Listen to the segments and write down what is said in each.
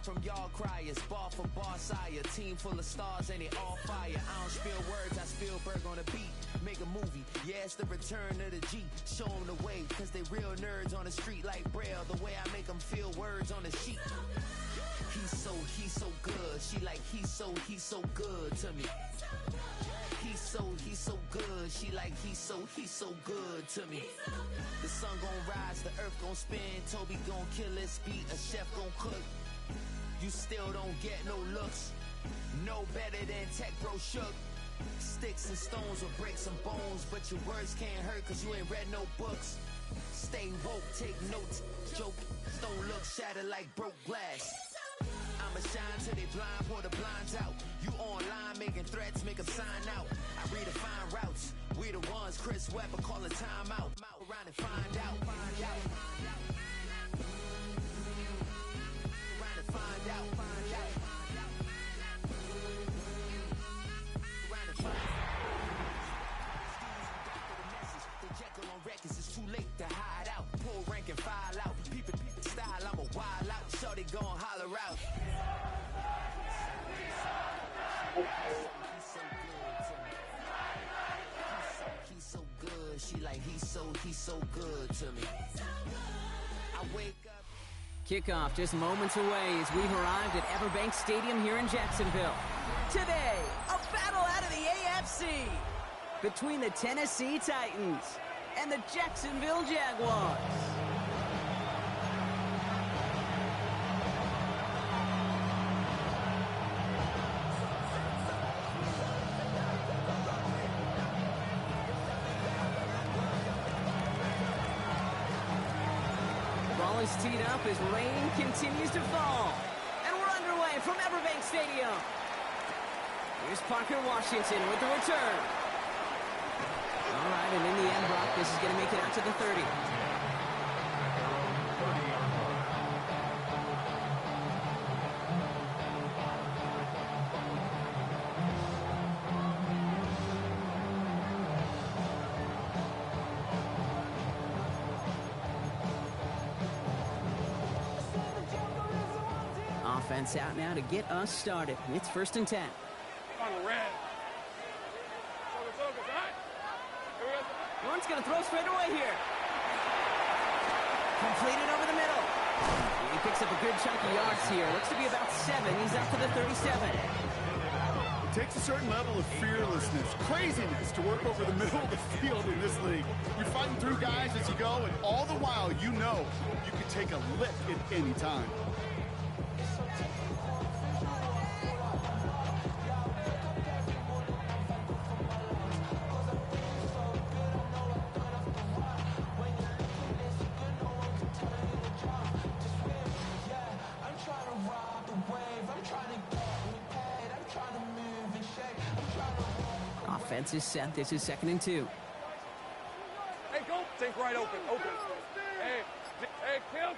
from y'all criers, bar for bar sire. Team full of stars and they all fire. I don't spill words, I spill Berg on a beat. Make a movie, yeah, it's the return of the G. Show them the way, cause they real nerds on the street like Braille. The way I make them feel words on the sheet. He's so good. She like, he's so good to me. He's so good. She like, he's so good to me. The sun gon' rise, the earth gon' spin. Toby gon' kill this beat, a chef gon' cook. You still don't get no looks. No better than Tech Bro Shook. Sticks and stones will break some bones, but your words can't hurt cause you ain't read no books. Stay woke, take notes, joke. Don't look shattered like broke glass. I'ma shine till they blind, pour the blinds out. You online making threats, make them sign out. I redefine routes. We the ones Chris Webber call a timeout. Around and find out. Around and find out. Around and find out. The Jekyll on records, it's too late to hide out. Pull rank and file out. People style, I'm a wild out. Shorty gon' holler out. He's so good. She like, he's so good to me. I wake up. Kickoff just moments away as we've arrived at Everbank Stadium here in Jacksonville. Today, a battle out of the AFC between the Tennessee Titans and the Jacksonville Jaguars. Ball is teed up as rain continues to fall. And we're underway from Everbank Stadium. Here's Parker Washington with the return. All right, and in the end, Brock, this is going to make it out to the 30. Offense out now to get us started. It's 1st and 10. On red. Lawrence going to throw straight away here. Completed over the middle. He picks up a good chunk of yards here. Looks to be about 7. He's out to the 37. It takes a certain level of fearlessness, craziness to work over the middle of the field in this league. You're fighting through guys as you go, and all the while you know you can take a lick at any time. Offense is set. This is 2nd and 2. Hey, go. Take right open. Hey, kill.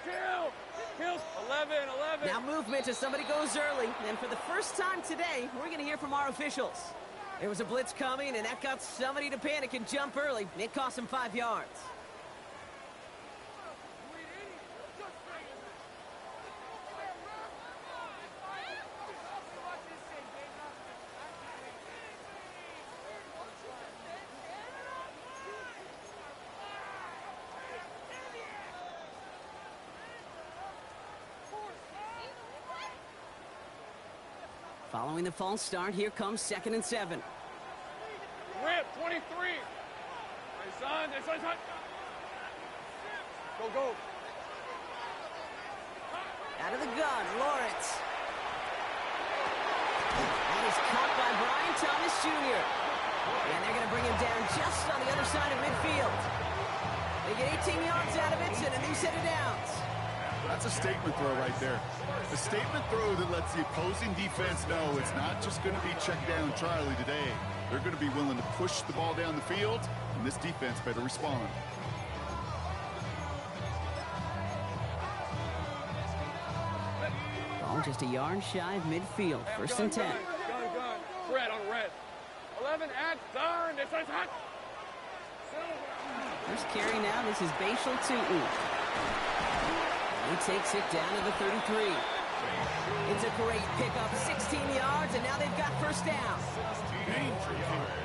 11. Now movement as somebody goes early. And for the first time today, we're going to hear from our officials. There was a blitz coming, and that got somebody to panic and jump early. It cost him 5 yards. Following the false start, here comes 2nd and 7. Rip, 23. Hey, son. Go. Out of the gun, Lawrence. That is caught by Brian Thomas Jr. And they're going to bring him down just on the other side of midfield. They get 18 yards out of it and a new set of downs. That's a statement throw right there. A statement throw that lets the opposing defense know it's not just going to be check down Charlie today. They're going to be willing to push the ball down the field, and this defense better respond. Ball just a yard shy of midfield. 1st and 10. Gun. Red on red. 11 at darn. This is hot. First carry now. This is Bashal Tootin. He takes it down to the 33. a great pickup, 16 yards, and now they've got first down.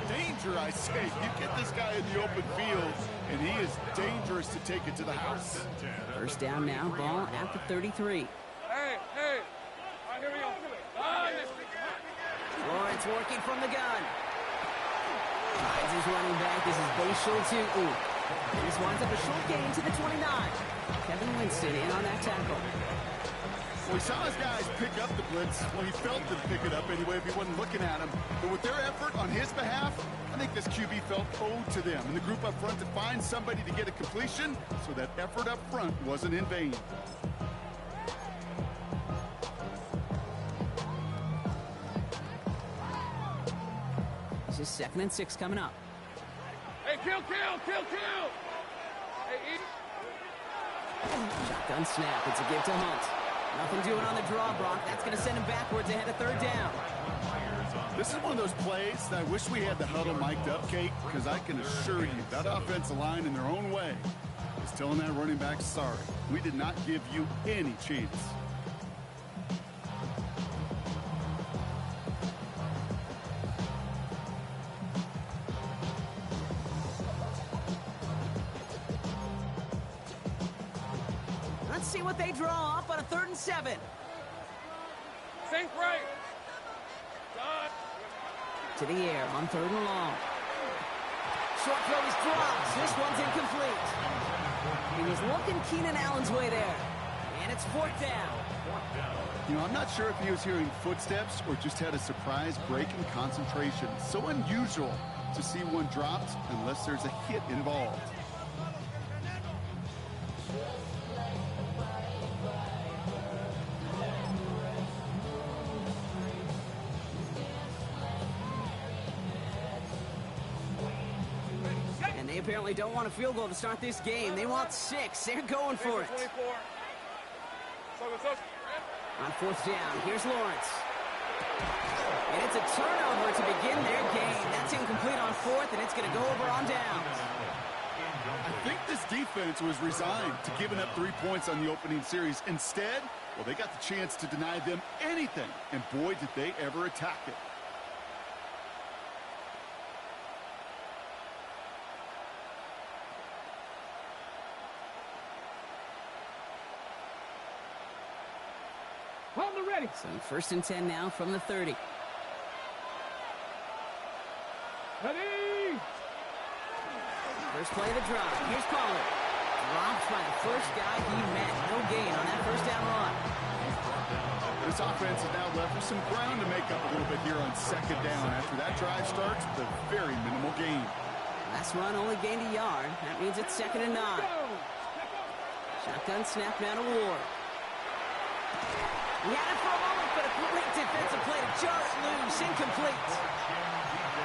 Danger, I say. You get this guy in the open field, and he is dangerous to take it to the house. First down now, ball at the 33. Hey, hey. All right, here we go. Lawrence working from the gun. Finds his running back. This is Bashal Tutu. And this winds up a short gain to the 29. Kevin Winston in on that tackle. Well, he saw his guys pick up the blitz. Well, he felt them pick it up anyway if he wasn't looking at him. But with their effort on his behalf, I think this QB felt owed to them and the group up front to find somebody to get a completion, so that effort up front wasn't in vain. This is 2nd and 6 coming up. Hey, kill! Hey, eat. Shotgun snap. It's a give to Hunt. Nothing doing on the draw, Brock. That's going to send him backwards ahead of 3rd down. This is one of those plays that I wish we had the huddle mic'd up, Kate, because I can assure you that offensive line in their own way is telling that running back, sorry, we did not give you any chance. Let's see what they draw up on a 3rd and 7. Think right. Done. To the air on 3rd and long. Short throw is dropped. This one's incomplete. He was looking Keenan Allen's way there. And it's 4th down. You know, I'm not sure if he was hearing footsteps or just had a surprise break in concentration. So unusual to see one dropped unless there's a hit involved. And they apparently don't want a field goal to start this game. They want 6. They're going for it. 24. On 4th down, here's Lawrence. And it's a turnover to begin their game. That's incomplete on 4th, and it's going to go over on downs. I think this defense was resigned to giving up 3 points on the opening series. Instead, well, they got the chance to deny them anything, and boy, did they ever attack it. Ready. So 1st and 10 now from the 30. Ready. First play of the drive. Here's Pollard. Dropped by the first guy he met. No gain on that first down run. This offense is now left with some ground to make up a little bit here on 2nd down. After that drive starts, the very minimal gain. Last run only gained a yard. That means it's 2nd and 9. Shotgun snap now to Ward. He had it for a moment, but a great defensive play to jar it loose. Incomplete.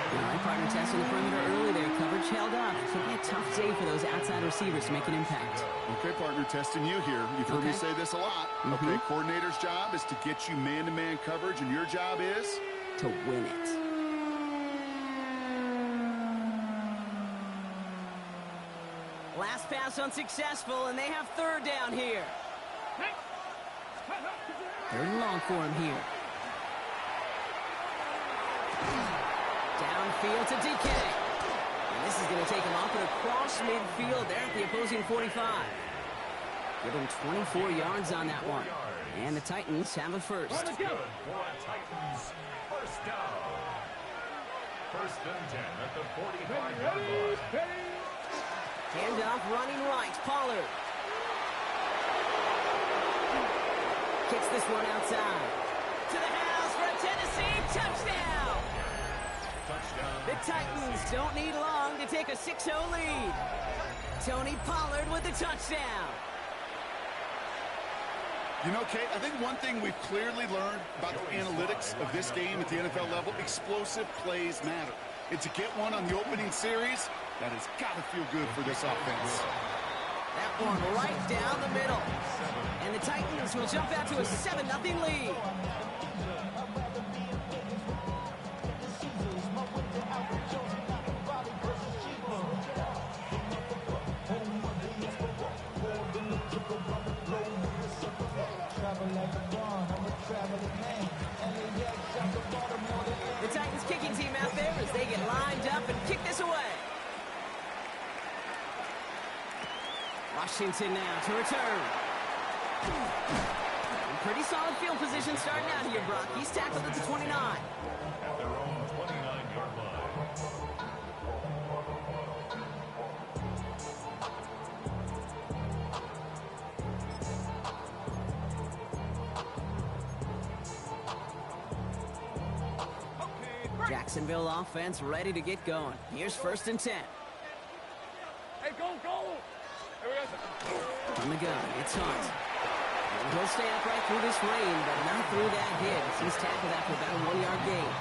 All right, partner testing the perimeter early there. Coverage held up. It could be a tough day for those outside receivers to make an impact. Okay, partner, testing you here. You've heard me say this a lot. Okay, coordinator's job is to get you man-to-man coverage, and your job is? To win it. Last pass unsuccessful, and they have 3rd down here. 3rd and long for him here. Downfield to DK. And this is going to take him off and across midfield there at the opposing 45. Give him 24 yards on that one. And the Titans have a first. Titans, first down. 1st and 10 at the 45-yard line. Handoff running right. Pollard. Kicks this one outside. To the house for a Tennessee touchdown. The Titans don't need long to take a 6-0 lead. Tony Pollard with the touchdown. You know, Kate, I think one thing we've clearly learned about the analytics of this game at the NFL level, explosive plays matter. And to get one on the opening series, that has got to feel good for this offense. That one right down the middle. And the Titans will jump out to a 7-0 lead. Travel like a bond, I'm a traveling man. Washington now to return. Pretty solid field position starting out here, Brock. He's tackled at the 29. At their own 29-yard line. Jacksonville offense ready to get going. Here's 1st and 10. Hey, go, go! Here we go. From the gun, it's Hunt. And he'll stay upright through this rain, but not through that hit. He's tackled after about a 1-yard gain.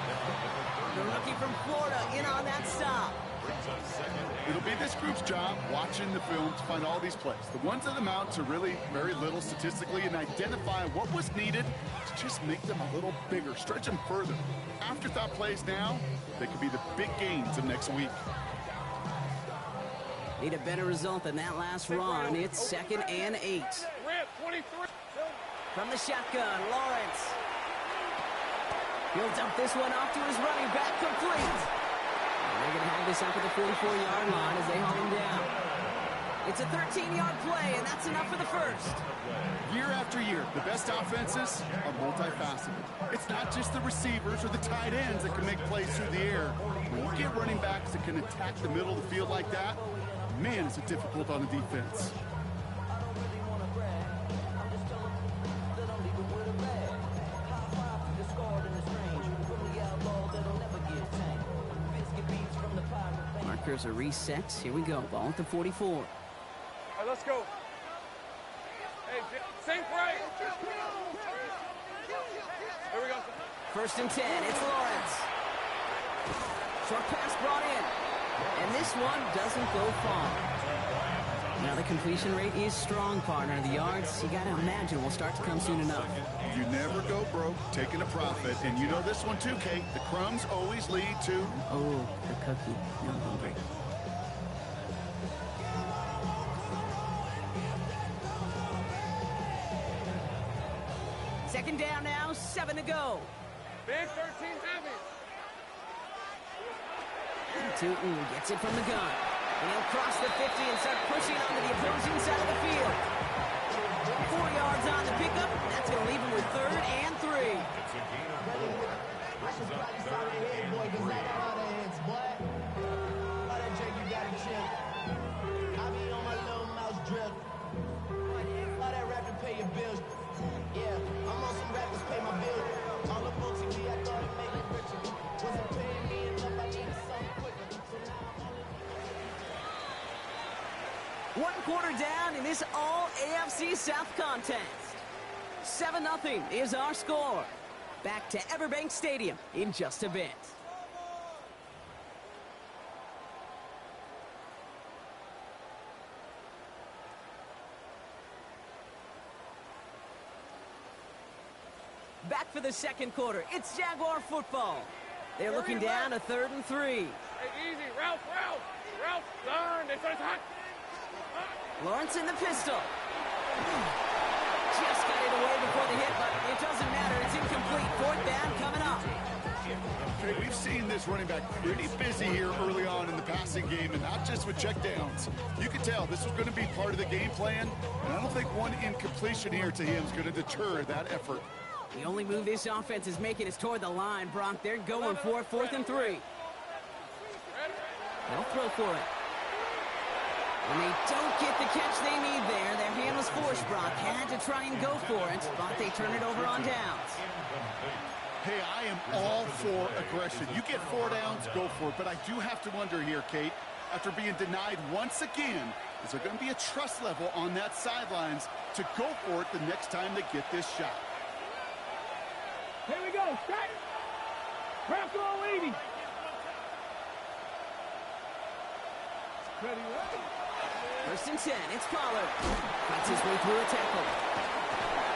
The rookie from Florida in on that stop. It'll be this group's job watching the film to find all these plays. The ones that amount to really very little statistically and identify what was needed to just make them a little bigger, stretch them further. Afterthought plays now, they could be the big gains of next week. Need a better result than that last run. It's 2nd and 8. Rip, 23. From the shotgun, Lawrence. He'll dump this one off to his running back, complete. And they're going to have this up at the 44-yard line as they haul him down. It's a 13-yard play, and that's enough for the first. Year after year, the best offenses are multifaceted. It's not just the receivers or the tight ends that can make plays through the air. When you get running backs that can attack the middle of the field like that, man, is it difficult on the defense. Markers are reset. Here we go. Ball at the 44. All right, let's go. Hey, same play. Here we go. 1st and 10. It's Lawrence. Short pass brought in. And this one doesn't go far. Now the completion rate is strong, partner. The yards, you got to imagine, will start to come soon enough. You never go broke taking a profit. And you know this one too, Kate. The crumbs always lead to... Oh, the cookie. Now I'm hungry. Second down now, 7 to go. Big 13 heavy. Tootin gets it from the gun. And he'll cross the 50 and start pushing onto the opposing side of the field. 4 yards on the pickup. That's going to leave him with 3rd and 3. It's a gain of 4. This is up 3rd and 3. One quarter down in this all-AFC South contest. 7-0 is our score. Back to Everbank Stadium in just a bit. Back for the second quarter. It's Jaguar football. They're looking down a 3rd and 3. Hey, easy. Ralph. Darn, it's hot. Lawrence in the pistol. Just got it away before the hit, but it doesn't matter. It's incomplete. 4th down coming up. Okay, we've seen this running back pretty busy here early on in the passing game, and not just with checkdowns. You can tell this was going to be part of the game plan, and I don't think one incompletion here to him is going to deter that effort. The only move this offense is making is toward the line, Brock. They're going for it, 4th and 3. They'll throw for it. And they don't get the catch they need there. Their hand was forced, Brock. Had to try and go for it, but they turn it over on downs. Hey, I am all for aggression. You get 4 downs, go for it. But I do have to wonder here, Kate, after being denied once again, is there going to be a trust level on that sidelines to go for it the next time they get this shot? Here we go. Straight. Ralph, come on, lady. Ready. 1st and 10, it's Pollard. Fights his way through a tackle.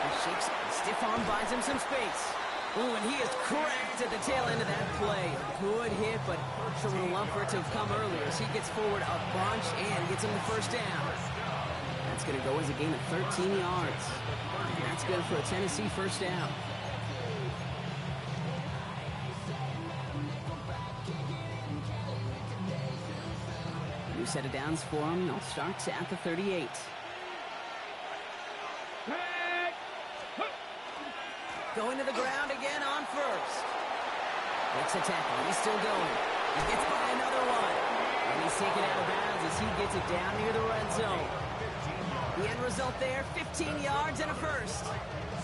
He shakes it. Stiff arm buys him some space. Ooh, and he is cracked at the tail end of that play. Good hit, but sure would have loved for it to have come earlier as he gets forward a bunch and gets him the 1st down. That's going to go as a gain of 13 yards. And that's good for a Tennessee 1st down. New set of downs for him. They'll start at the 38. Going to the ground again on first. Makes a tackle. He's still going. He gets by another one. And he's taken out of bounds as he gets it down near the red zone. The end result there, 15 yards and a first.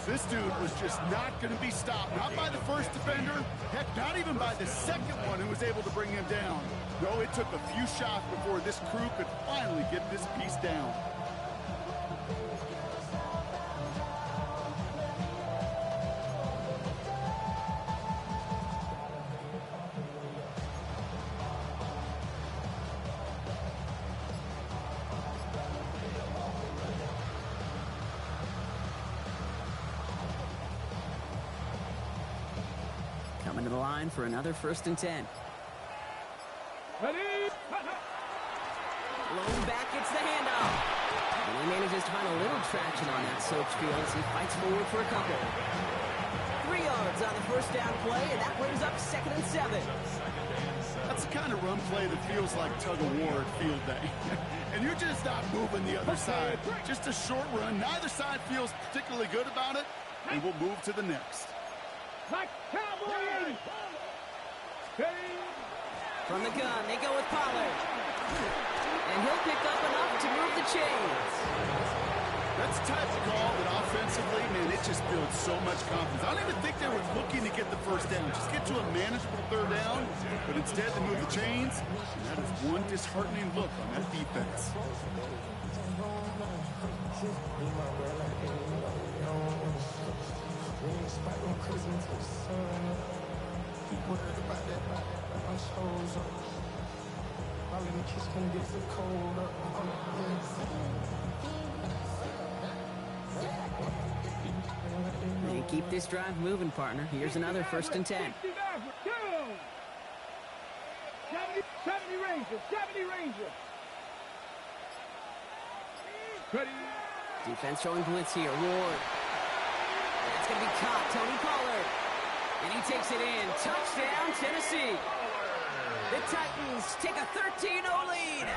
This dude was just not going to be stopped. Not by the first defender. Heck, not even by the second one who was able to bring him down. No, it took a few shots before this crew could finally get this piece down. Coming to the line for another 1st and 10. Ready? Blown back, gets the handoff. And he manages to find a little traction on that soaked field as he fights forward for a couple. 3 yards on the first down play, and that brings up 2nd and 7. That's the kind of run play that feels like tug-of-war at field day. And you're just not moving the other side. Just a short run. Neither side feels particularly good about it, and we'll move to the next. Like Cowboys! From the gun, they go with Pollard. And he'll pick up enough to move the chains. That's the type of call that offensively, man, it just builds so much confidence. I don't even think they were looking to get the first down. Just get to a manageable 3rd down, but instead they move the chains. And that is one disheartening look on that defense. They keep this drive moving, partner. Here's another 1st and 10. 70 Ranger, 70 Ranger. Ready? Defense showing blitz here. Ward. That's going to be caught. Tony Pollard. And he takes it in. Touchdown, Tennessee. The Titans take a 13-0 lead.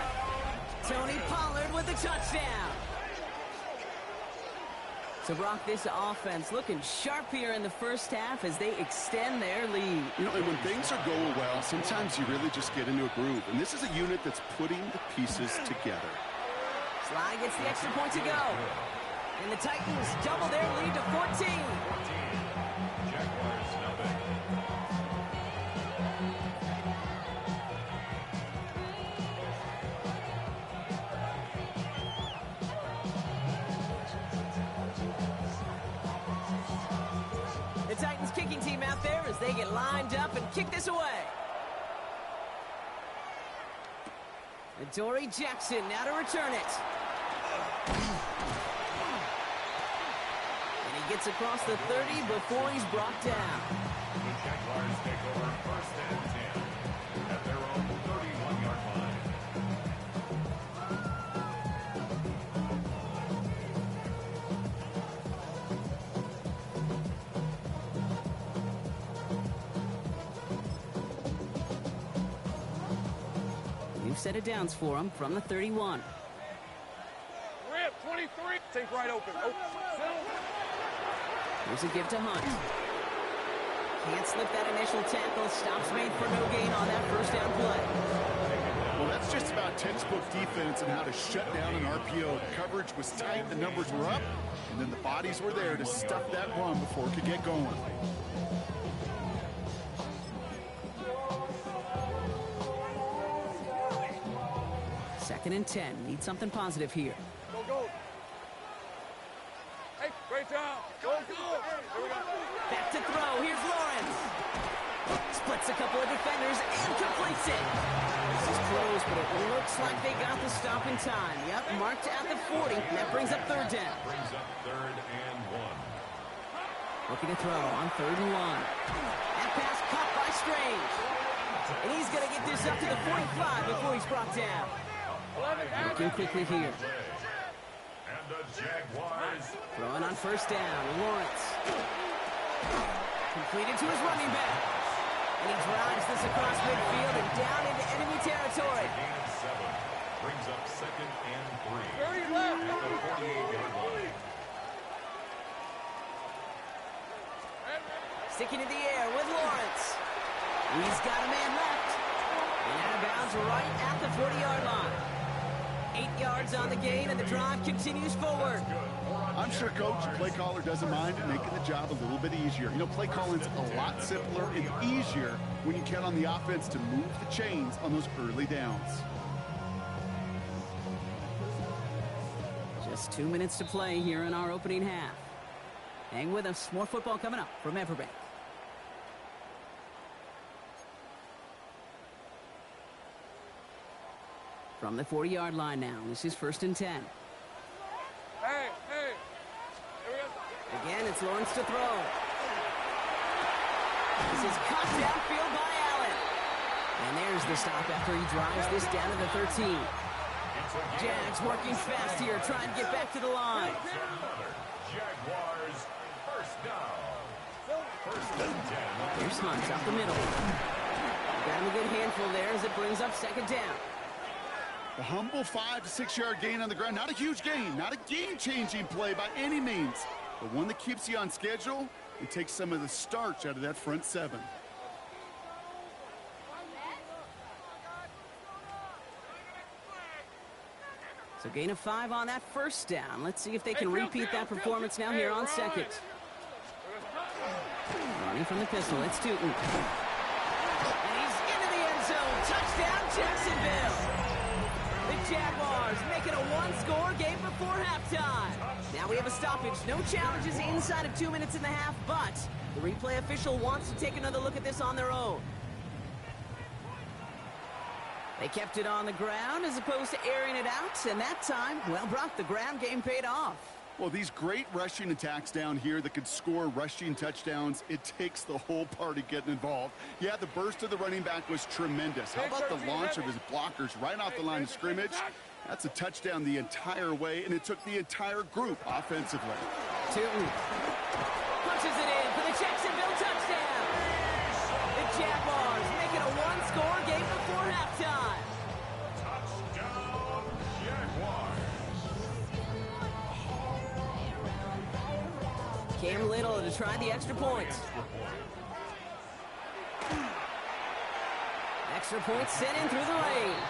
Tony Pollard with the touchdown. So, Brock, this offense looking sharp here in the first half as they extend their lead. You know, and when things are going well, sometimes you really just get into a groove. And this is a unit that's putting the pieces together. Sly gets the extra point to go. And the Titans double their lead to 14. Jaguars nothing. The Titans kicking team out there as they get lined up and kick this away. Dory Jackson now to return it. And he gets across the 30 before he's brought down. The Jaguars take over 1st and 10 at their own 31-yard line. New set of downs for him from the 31. Rip, 23. Take right open. Here's a give to Hunt. Can't slip that initial tackle. Stops made for no gain on that 1st down play. Well, that's just about textbook defense and how to shut down an RPO. The coverage was tight, the numbers were up, and then the bodies were there to stuff that run before it could get going. 2nd and 10. Need something positive here. Go, go. Hey, great job. Go, go. Here we go. Back to throw. Here's Lawrence. Splits a couple of defenders and completes it. This is close, but it looks like they got the stop in time. Yep, marked at the 40. That brings up 3rd down. Brings up 3rd and 1. Looking to throw on 3rd and 1. That pass caught by Strange. And he's going to get this up to the 45 before he's brought down. Looking quickly here. And the Jaguars Throwing on 1st down. Lawrence. Completed to his running back. And he drives this across midfield and down into enemy territory. gain of 7. Brings up 2nd and 3 Very left. at the 48-yard line. sticking in the air with Lawrence. He's got a man left. And out of bounds right at the 40-yard line. 8 yards on the gain, and the drive continues forward. I'm sure Coach, the play caller, doesn't mind making the job a little bit easier. You know, play calling's a lot simpler and easier when you count on the offense to move the chains on those early downs. Just 2 minutes to play here in our opening half. Hang with us. More football coming up from Everbank. From the 40-yard line now. This is 1st and 10. Hey, hey. Here we go. Again, it's Lawrence to throw. This is caught downfield by Allen. And there's the stop after he drives this down to the 13. Jags working fast here, trying to get back to the line. Jaguars first down. 1st and 10. Here's Hunt up the middle. Got him a good handful there as it brings up 2nd down. A humble 5 to 6 yard gain on the ground. Not a huge gain, not a game-changing play by any means, but one that keeps you on schedule and takes some of the starch out of that front 7. So gain of 5 on that 1st down. Let's see if they can repeat that performance now here on 2nd. Running from the pistol, it's Tootin. And he's into the end zone. Touchdown, Jacksonville. The Jaguars make it a one-score game before halftime. Now we have a stoppage. No challenges inside of 2 minutes and a half, but the replay official wants to take another look at this on their own. They kept it on the ground as opposed to airing it out, and that time, well, Brock, the ground game paid off. Well, these great rushing attacks down here that could score rushing touchdowns, it takes the whole party getting involved. Yeah, the burst of the running back was tremendous. How about the launch of his blockers right off the line of scrimmage? That's a touchdown the entire way, and it took the entire group offensively. Tootin punches it in for the Jacksonville touchdown. The Jaguars make it a one-score game before halftime. Touchdown, Jaguars. Cam Little to try the extra point. Extra point sent in through the lane.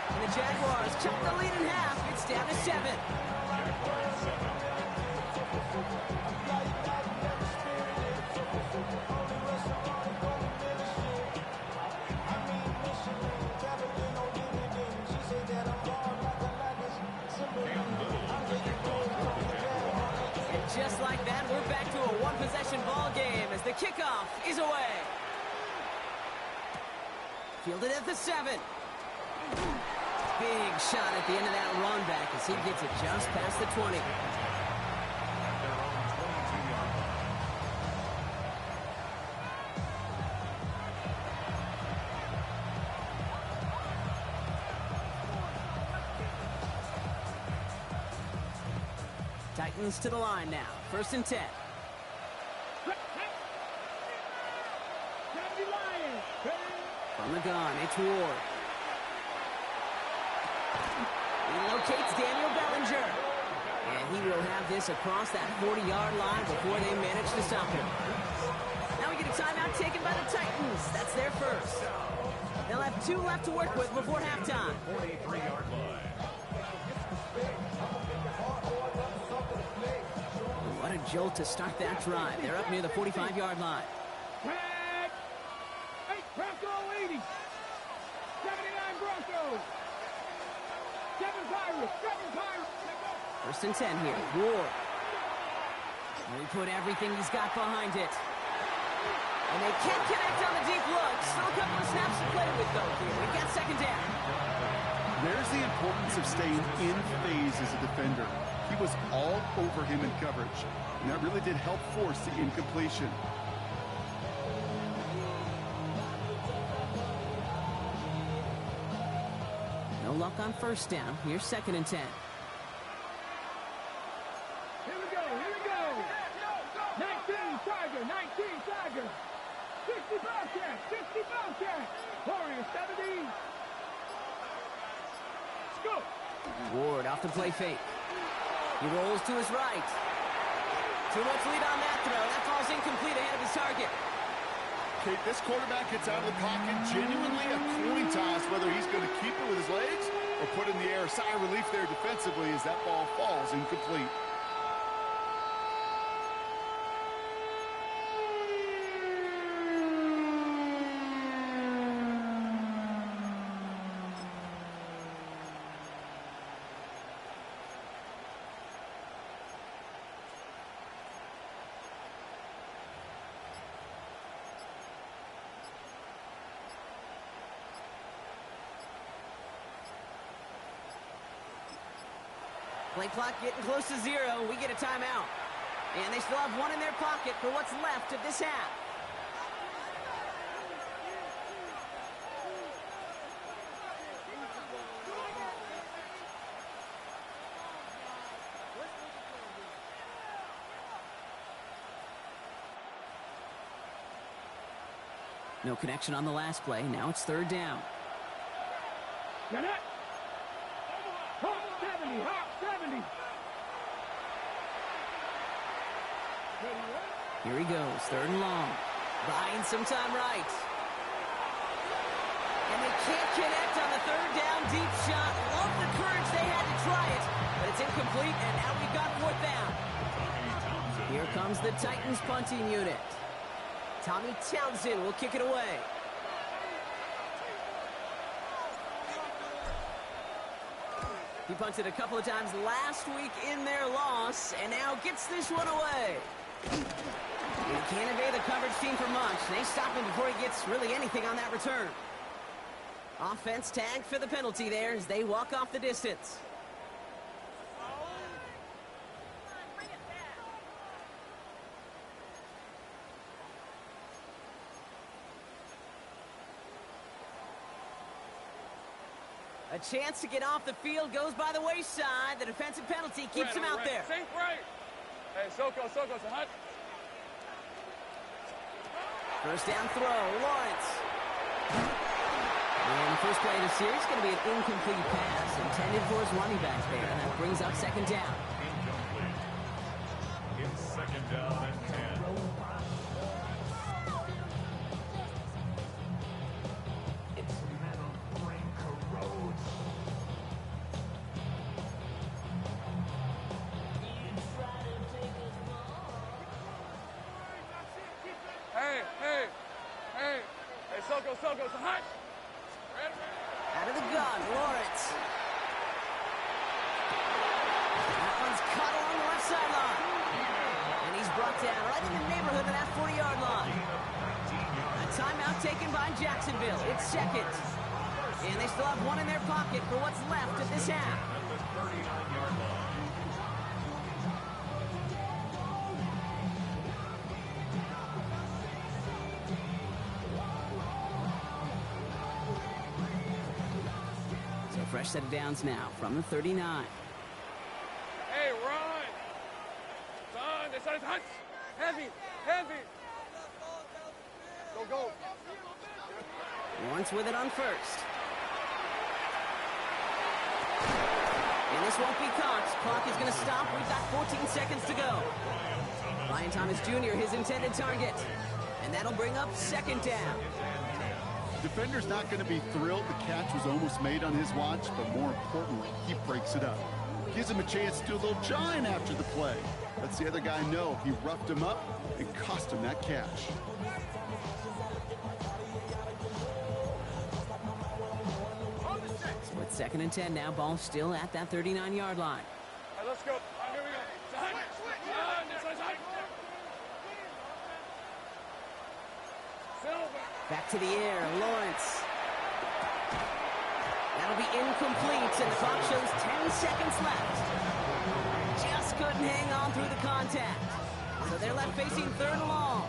And the Jaguars cut the lead in half. It's down to 7. And just like that, we're back to a one-possession ball game as the kickoff is away. Fielded at the 7. Big shot at the end of that run back as he gets it just past the 20. Titans to the line now. 1st and 10. From the gun, it's Ward. He locates Daniel Bellinger. And he will have this across that 40-yard line before they manage to stop him. Now we get a timeout taken by the Titans. That's their first. They'll have 2 left to work with before halftime. 43-yard line. What a jolt to start that drive. They're up near the 45-yard line. Bronco 80. 79 Broncos. 7 Pirates. 7 Pirates. 1st and 10 here. Ward. And we put everything he's got behind it. And they can't connect on the deep look. Still a couple of snaps to play with, though. Here we got 2nd down. There's the importance of staying in phase as a defender. He was all over him in coverage, and that really did help force the incompletion. No luck on 1st down. Here's 2nd and 10. Here we go. 19 Tiger. 19 Tiger. 60 Bobcat. 60 Bobcat. Warrior 70. Scoop. Ward off the play fake. He rolls to his right. Too much lead on that throw. That falls incomplete ahead of his target. Okay, this quarterback gets out of the pocket, genuinely a coin toss, whether he's going to keep it with his legs or put it in the air. Sigh of relief there defensively as that ball falls incomplete. Play clock getting close to 0. We get a timeout. And they still have one in their pocket for what's left of this half. No connection on the last play. Now it's 3rd down. Get it. Hawk 70, Hawk 70. Here he goes, 3rd and long. Buying some time right. And they can't connect on the 3rd down deep shot. Love the courage they had to try it, but it's incomplete, and now we've got 4th down. Here comes the Titans punting unit. Tommy Townsend will kick it away. He punted a couple of times last week in their loss, and now gets this one away. He can't evade the coverage team for much. They stop him before he gets really anything on that return. Offense tagged for the penalty there as they walk off the distance. A chance to get off the field goes by the wayside. The defensive penalty keeps him out there. Sink right. Hey, Soko, it's a hut. 1st down throw, Lawrence. And the first play of the series is going to be an incomplete pass intended for his running back there. And that brings up 2nd down. Incomplete. It's 2nd down and 10. Soko, it's a hut. Out of the gun, Lawrence. That one's caught along the left sideline. And he's brought down right in the neighborhood of that 40-yard line. A timeout taken by Jacksonville. It's 2nd. And they still have one in their pocket for what's left of this half. At the 39-yard line. Fresh set of downs now from the 39. Hey, run! Son, this is hot. Heavy. Go. Lawrence with it on 1st. And this won't be caught. Clock is going to stop. We've got 14 seconds to go. Ryan Thomas Jr., his intended target. And that'll bring up 2nd down. Defender's not going to be thrilled the catch was almost made on his watch, but more importantly, he breaks it up. Gives him a chance to do a little jawing after the play. Lets the other guy know he roughed him up and cost him that catch. So it's 2nd and 10 now. Ball still at that 39-yard line. All right, let's go. All right, here we go. Back to the air, Lawrence. That'll be incomplete, and the clock shows 10 seconds left. Just couldn't hang on through the contact. So they're left facing 3rd and long.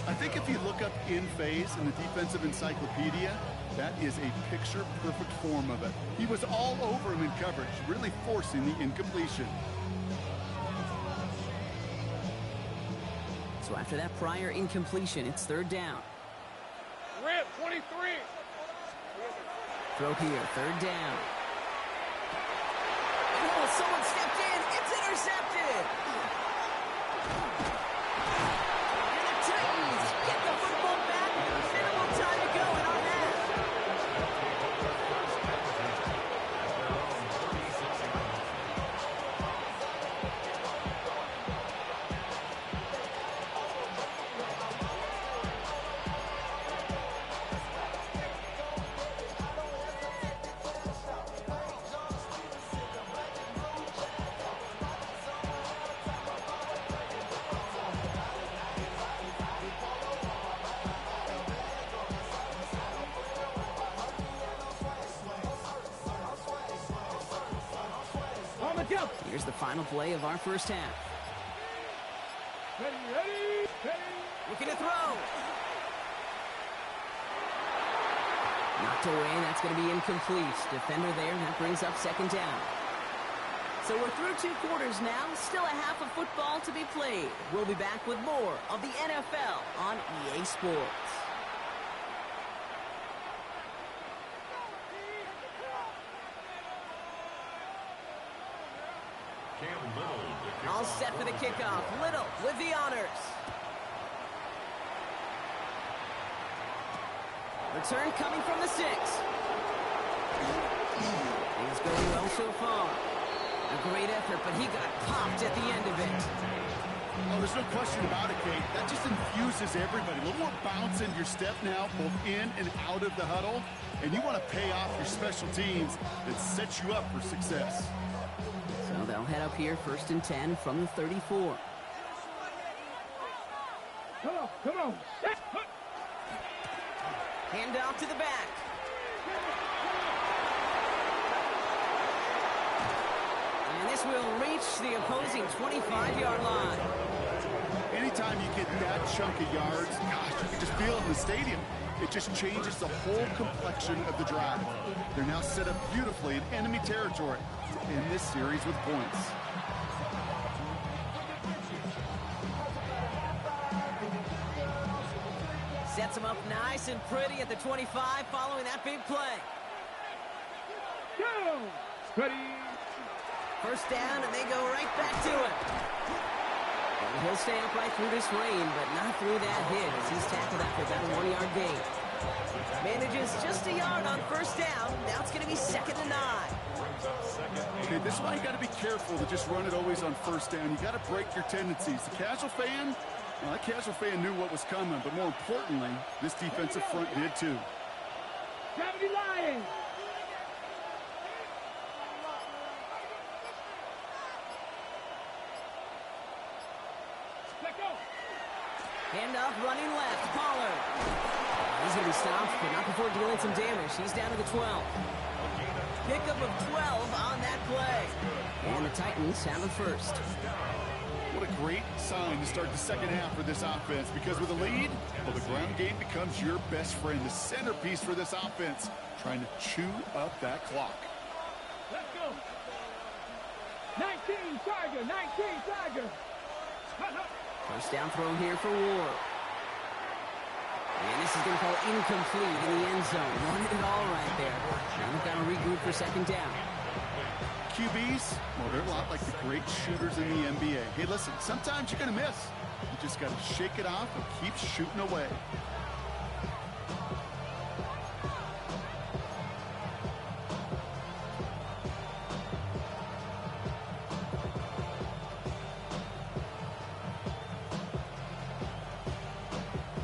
I think if you look up in phase in the defensive encyclopedia, that is a picture-perfect form of it. He was all over him in coverage, really forcing the incompletion. So after that prior incompletion, it's 3rd down. Rip, 23. Throw here, 3rd down. Oh, someone stepped in. It's intercepted. And the Titans get the football Go. Here's the final play of our first half. Ready. Looking to throw. Knocked away, that's going to be incomplete. Defender there, that brings up second down. So we're through 2 quarters now, still a half of football to be played. We'll be back with more of the NFL on EA Sports. All set for the kickoff. Little with the honors. Return coming from the 6. Things going well so far. A great effort, but he got popped at the end of it. Oh, there's no question about it, Kate. That just infuses everybody. A little more bounce in your step now, both in and out of the huddle. And you want to pay off your special teams that set you up for success. So they'll head up here, 1st and 10 from the 34. Come on. Hand off to the back. And this will reach the opposing 25-yard line. Anytime you get that chunk of yards, gosh, you can just feel it in the stadium. It just changes the whole complexion of the drive. They're now set up beautifully in enemy territory in this series with points. Sets him up nice and pretty at the 25 following that big play. Go. Ready. First down, and they go right back to it. And he'll stay upright through this rain, but not through that hit as he's tackled after about a 1-yard gain. Manages just a yard on first down. Now it's going to be 2nd and 9. Okay, this is why you got to be careful to just run it always on first down. You got to break your tendencies. The casual fan, well, that casual fan knew what was coming, but more importantly, this defensive front did too. Gravity Lions. Let go. Handoff running left. Pollard. He's going to be stopped, but not before dealing some damage. He's down to the 12. Pickup of 12 on that play. And the Titans have a first. What a great sign to start the second half for this offense, because with a lead, well, the ground game becomes your best friend, the centerpiece for this offense, trying to chew up that clock. Let's go. 19 Tiger. First down throw here for Ward. And this is going to fall incomplete in the end zone. Wanted it all right there. Now they've got to regroup for second down. QBs, well, they're a lot like the great shooters in the NBA. Hey, listen, sometimes you're going to miss. You just got to shake it off and keep shooting away.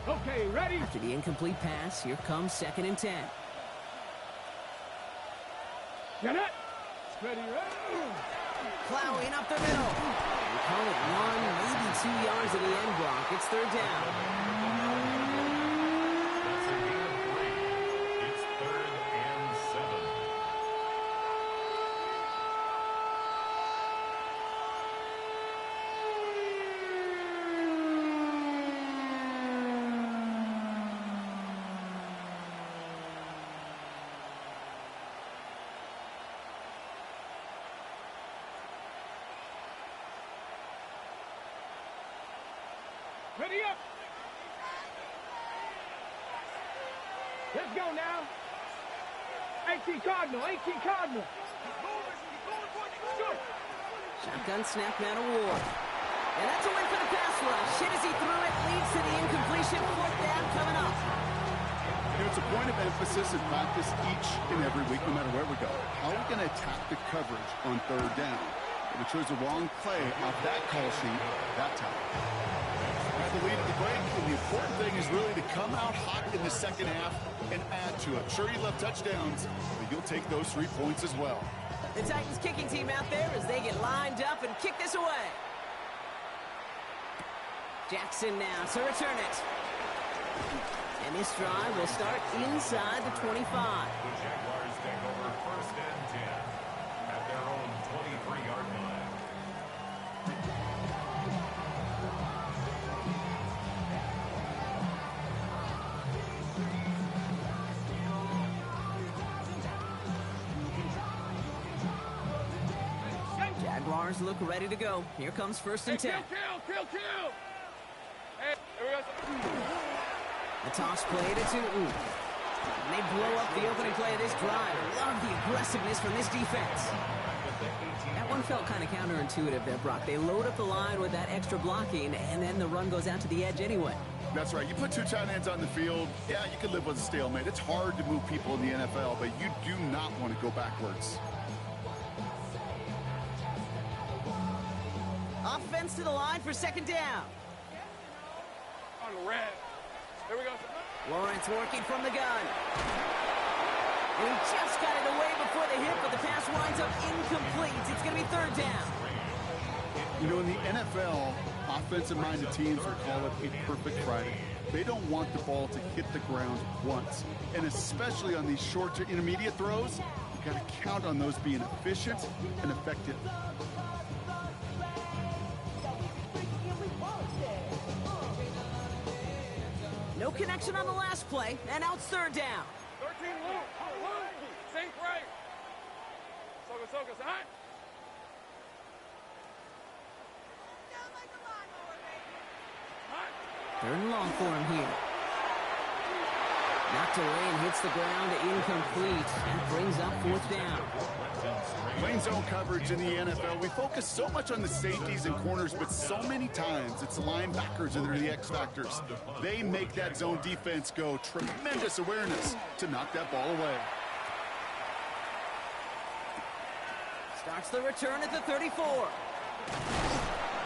Okay, ready. After the incomplete pass, here comes 2nd and 10. Get it. Ready. Plowing up the middle. We call it 1, maybe 2 yards of the end block. It's 3rd down. That's a gain of 3. It's 3rd and 7. Ready up. Let's go now. 18 Cardinal. Go. Shotgun snap now to Ward. And that's a win for the pass rush. Hit as he threw it. Leads to the incompletion. 4th down coming up. You know, it's a point of emphasis in practice each and every week, no matter where we go. How are we going to attack the coverage on 3rd down? We chose the wrong play off that call sheet that time. Had the lead at the break, and the important thing is really to come out hot in the second half and add to it. Sure, you left touchdowns, but you'll take those 3 points as well. The Titans kicking team out there as they get lined up and kick this away. Jackson now to return it. And this drive will start inside the 25. The Jaguars take over 1st and 10 at their own 23-yard line. Stars look ready to go. Here comes 1st and 10. Kill! Hey, here we go. The toss play to Tootin. And they blow up the opening play of this drive. Love the aggressiveness from this defense. That one felt kind of counterintuitive there, Brock. They load up the line with that extra blocking, and then the run goes out to the edge anyway. That's right. You put two tight ends on the field, yeah, you can live with a stalemate. It's hard to move people in the NFL, but you do not want to go backwards. Offense to the line for 2nd down. On the red. Here we go. Lawrence working from the gun. And he just got it away before the hit, but the pass winds up incomplete. It's going to be 3rd down. You know, in the NFL, offensive-minded teams will call it a perfect Friday. They don't want the ball to hit the ground once. And especially on these short to intermediate throws, you got to count on those being efficient and effective. No connection on the last play, and now it's 3rd down. 13 Luke. Sink right. Soka, side. 3rd and long for him here. Knocked away and hits the ground, incomplete. That brings up 4th down. Playing zone coverage in the NFL, we focus so much on the safeties and corners, but so many times it's the linebackers that are the X factors. They make that zone defense go. Tremendous awareness to knock that ball away. Starts the return at the 34.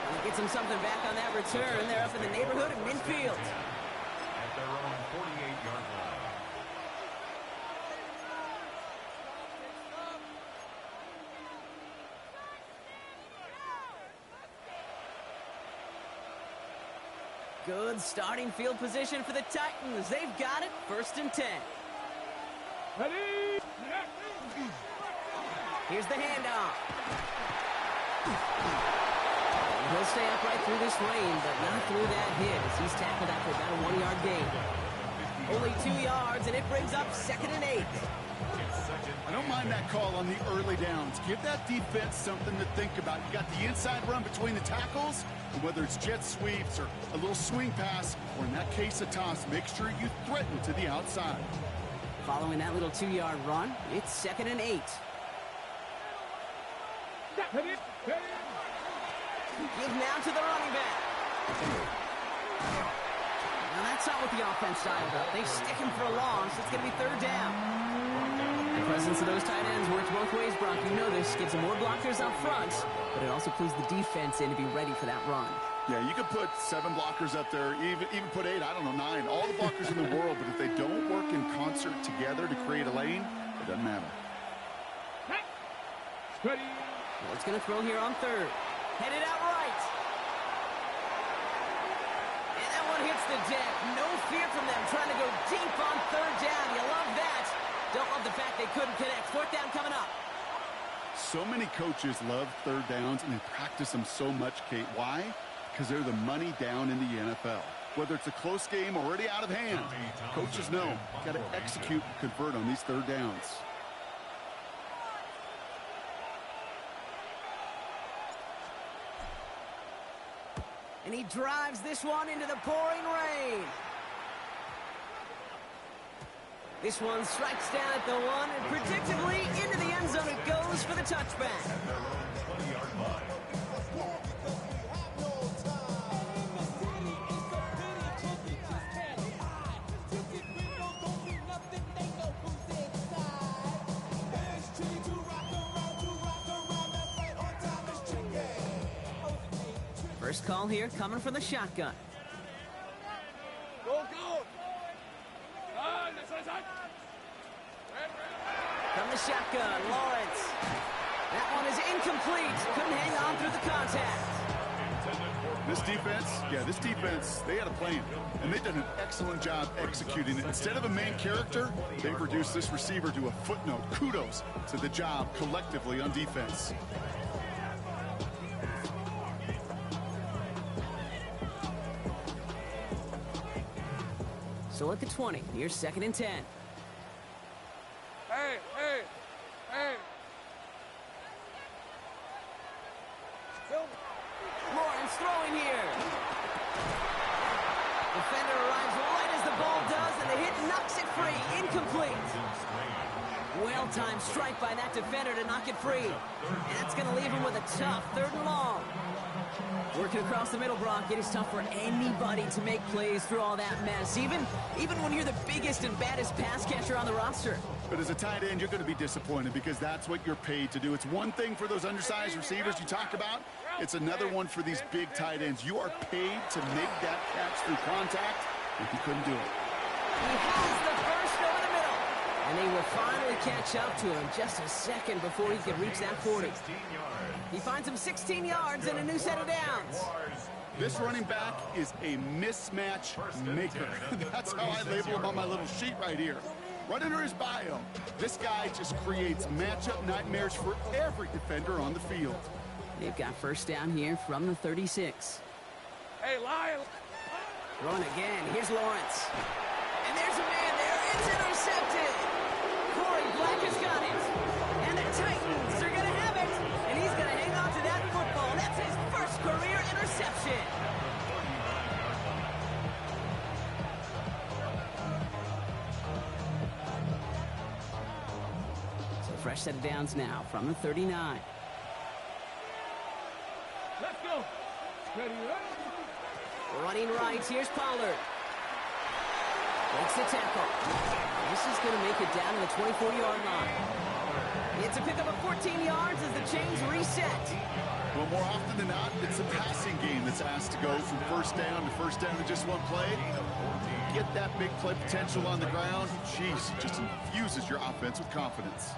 And he gets him something back on that return. They're up in the neighborhood of midfield. At their own 48-yard line. Good starting field position for the Titans. They've got it. 1st and 10. Ready? Here's the handoff. And he'll stay upright through this lane, but not through that hit as he's tackled after about a 1-yard gain. Only 2 yards, and it brings up 2nd and 8. I don't mind that call on the early downs. Give that defense something to think about. You got the inside run between the tackles, and whether it's jet sweeps or a little swing pass, or in that case a toss, make sure you threaten to the outside. Following that little 2-yard run, it's 2nd and 8. Give now to the running back. Now that's not what the offense dialed up. They stick him for a loss. It's going to be 3rd down. The presence of those tight ends works both ways, Brock. You know this. Gives them more blockers up front, but it also clues the defense in to be ready for that run. Yeah, you could put 7 blockers up there, even put 8, I don't know, 9. All the blockers in the world, but if they don't work in concert together to create a lane, it doesn't matter. Ready? Well, it's going to throw here on 3rd. Headed out right. And that one hits the deck. No fear from them trying to go deep on 3rd down. You love that. Don't love the fact they couldn't connect. 4th down coming up. So many coaches love 3rd downs, and they practice them so much, Kate. Why? Because they're the money down in the NFL. Whether it's a close game already out of hand, coaches know got to execute and convert on these 3rd downs. And he drives this one into the pouring rain. This one strikes down at the 1, and predictably into the end zone it goes for the touchback. First call here coming from the shotgun. Go! From the shotgun, Lawrence. That one is incomplete. Couldn't hang on through the contact. This defense, they had a plan, and they've done an excellent job executing it. Instead of a main character, they've reduced this receiver to a footnote. Kudos to the job collectively on defense. So at the 20, here's 2nd and 10. Hey! knocks it free. Incomplete. Well-timed strike by that defender to knock it free. And that's going to leave him with a tough 3rd and long. Working across the middle, Brock, it is tough for anybody to make plays through all that mess, even when you're the biggest and baddest pass catcher on the roster. But as a tight end, you're going to be disappointed because that's what you're paid to do. It's one thing for those undersized receivers you talk about. It's another one for these big tight ends. You are paid to make that catch through contact, and he couldn't do it. He has the first over the middle. And they will finally catch up to him just a second before he can reach that 40. He finds him 16 yards and a new set of downs. This running back is a mismatch maker. That's how I label him on my little sheet right here. Right under his bio, this guy just creates matchup nightmares for every defender on the field. They've got first down here from the 36. Hey, Lyle. Run again. Here's Lawrence. And there's a man there. It's intercepted. Corey Black has got it. And the Titans are going to have it. And he's going to hang on to that football. That's his first career interception. So fresh set of downs now from the 39. Let's go. Ready, ready. Running right, here's Pollard. Breaks the tackle. This is going to make it down to the 24-yard line. It's a pickup of 14 yards as the chains reset. Well, more often than not, it's a passing game that's asked to go from first down to just one play. Get that big play potential on the ground. Jeez, just infuses your offense with confidence.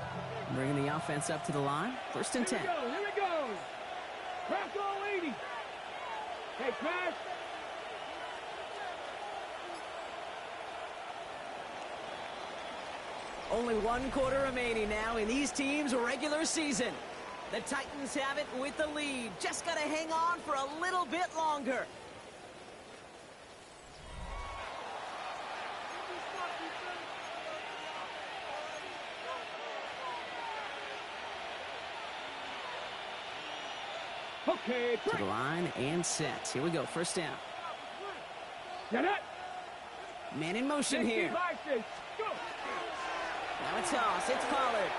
Bringing the offense up to the line. First and 10. Here we go. Crash all 80. Hey, Crash. Only 1 quarter remaining now in these teams' regular season. The Titans have it with the lead. Just got to hang on for a little bit longer. Okay, To the line and set. Here we go. First down. Get it. Man in motion here. Go. Now a toss. It's Pollard.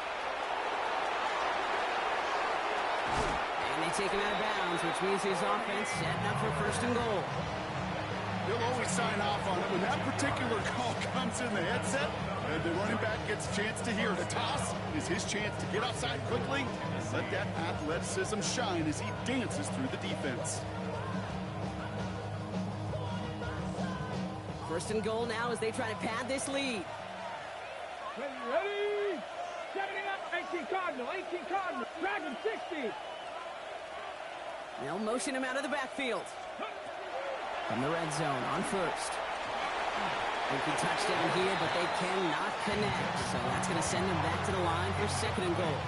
And they take him out of bounds, which means his offense setting up for first and goal. He'll always sign off on it when that particular call comes in the headset and the running back gets a chance to hear it. A toss is his chance to get outside quickly and let that athleticism shine as he dances through the defense. First and goal now as they try to pad this lead. Ready. Setting it up. 18 Cardinal. 18 Cardinal. Dragon 60. They'll motion him out of the backfield. From the red zone on first. Big touchdown here, but they cannot connect. So that's going to send them back to the line for second and goal.